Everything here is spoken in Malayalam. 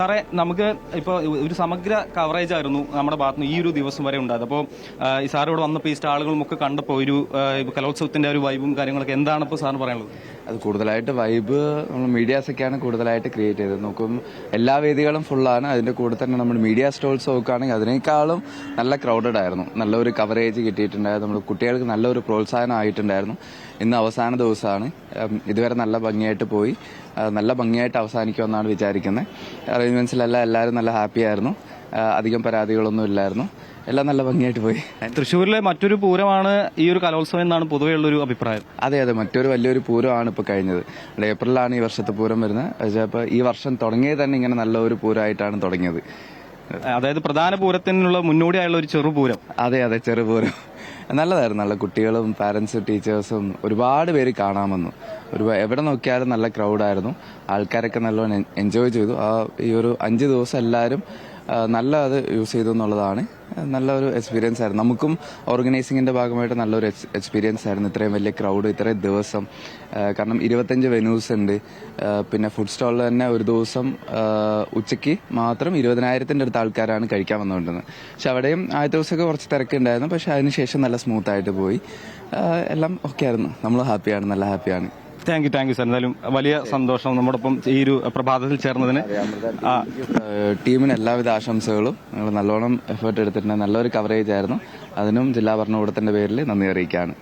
സാറേ, നമുക്ക് ഇപ്പോൾ ഒരു സമഗ്ര കവറേജ് ആയിരുന്നു നമ്മുടെ ഭാഗത്ത് നിന്ന് ഈ ഒരു ദിവസം വരെ ഉണ്ടായത്. അപ്പോൾ ഈ സാർ ഇവിടെ വന്നപ്പോൾ ഈ സ്റ്റാളുകളും ഒക്കെ കണ്ടപ്പോൾ ഒരു കലോത്സവത്തിന്റെ ഒരു വൈബും കാര്യങ്ങളൊക്കെ എന്താണ് ഇപ്പോൾ സാറിന് പറയാനുള്ളത്? അത് കൂടുതലായിട്ട് വൈബ് നമ്മൾ മീഡിയാസൊക്കെയാണ് കൂടുതലായിട്ട് ക്രിയേറ്റ് ചെയ്തത്. നോക്കും എല്ലാ വേദികളും ഫുള്ളാണ്. അതിൻ്റെ കൂടെ തന്നെ നമ്മൾ മീഡിയ സ്റ്റോൾസ് നോക്കുകയാണെങ്കിൽ അതിനേക്കാളും നല്ല ക്രൗഡഡ് ആയിരുന്നു. നല്ലൊരു കവറേജ് കിട്ടിയിട്ടുണ്ടായിരുന്നു. നമ്മൾ കുട്ടികൾക്ക് നല്ലൊരു പ്രോത്സാഹനം ആയിട്ടുണ്ടായിരുന്നു. ഇന്ന് അവസാന ദിവസമാണ്. ഇതുവരെ നല്ല ഭംഗിയായിട്ട് പോയി, നല്ല ഭംഗിയായിട്ട് അവസാനിക്കുമെന്നാണ് വിചാരിക്കുന്നത്. അറേഞ്ച്മെന്റ്സിലെല്ലാം എല്ലാവരും നല്ല ഹാപ്പി ആയിരുന്നു. അധികം പരാതികളൊന്നും ഇല്ലായിരുന്നു. എല്ലാം നല്ല ഭംഗിയായിട്ട് പോയി. തൃശ്ശൂരിലെ മറ്റൊരു പൂരമാണ് ഈ ഒരു കലോത്സവം എന്നാണ് പൊതുവേ ഉള്ളൊരു അഭിപ്രായം. അതെ, മറ്റൊരു വലിയൊരു പൂരമാണ് ഇപ്പോൾ കഴിഞ്ഞത്. ഏപ്രിലാണ് ഈ വർഷത്തെ പൂരം വരുന്നത്. പക്ഷേ ഇപ്പോൾ ഈ വർഷം തുടങ്ങിയത് തന്നെ ഇങ്ങനെ നല്ല ഒരു പൂരമായിട്ടാണ് തുടങ്ങിയത്. അതായത് പ്രധാന പൂരത്തിനുള്ള മുന്നോടിയായുള്ള ഒരു ചെറുപൂരം. അതെ, ചെറുപൂരം നല്ലതായിരുന്നു. നല്ല കുട്ടികളും പാരന്റ്സും ടീച്ചേഴ്സും ഒരുപാട് പേര് കാണാൻ വന്നു. എവിടെ നോക്കിയാലും നല്ല ക്രൗഡായിരുന്നു. ആൾക്കാരൊക്കെ നല്ലോണം എൻജോയ് ചെയ്തു. ഈ ഒരു 5 ദിവസം എല്ലാവരും നല്ല അത് യൂസ് ചെയ്തു എന്നുള്ളതാണ്. നല്ലൊരു എക്സ്പീരിയൻസ് ആയിരുന്നു. നമുക്കും ഓർഗനൈസിങ്ങിന്റെ ഭാഗമായിട്ട് നല്ലൊരു എക്സ്പീരിയൻസ് ആയിരുന്നു. ഇത്രയും വലിയ ക്രൗഡ് ഇത്രയും ദിവസം. കാരണം 25 വെന്യൂസ് ഉണ്ട്. പിന്നെ ഫുഡ് സ്റ്റാളിൽ തന്നെ ഒരു ദിവസം ഉച്ചയ്ക്ക് മാത്രം 20,000-ന്റെ അടുത്ത് ആൾക്കാരാണ് കഴിക്കാൻ വന്നുകൊണ്ടിരുന്നത്. പക്ഷെ അവിടെയും ആദ്യ ദിവസമൊക്കെ കുറച്ച് തിരക്കുണ്ടായിരുന്നു. പക്ഷെ അതിനുശേഷം നല്ല സ്മൂത്ത് ആയിട്ട് പോയി. എല്ലാം ഓക്കെ ആയിരുന്നു. നമ്മൾ ഹാപ്പിയാണ്, നല്ല ഹാപ്പിയാണ്. Thank you sir. എന്തായാലും വലിയ സന്തോഷം നമ്മോടൊപ്പം ഈ ഒരു പ്രഭാതത്തിൽ ചേർന്നതിന്. ടീമിന് എല്ലാവിധ ആശംസകളും. നിങ്ങൾ നല്ലോണം എഫേർട്ട് എടുത്തിട്ടുണ്ട്. നല്ലൊരു കവറേജ് ആയിരുന്നു. അതിനും ജില്ലാ ഭരണകൂടത്തിന്റെ പേരിൽ നന്ദി അറിയിക്കുകയാണ്.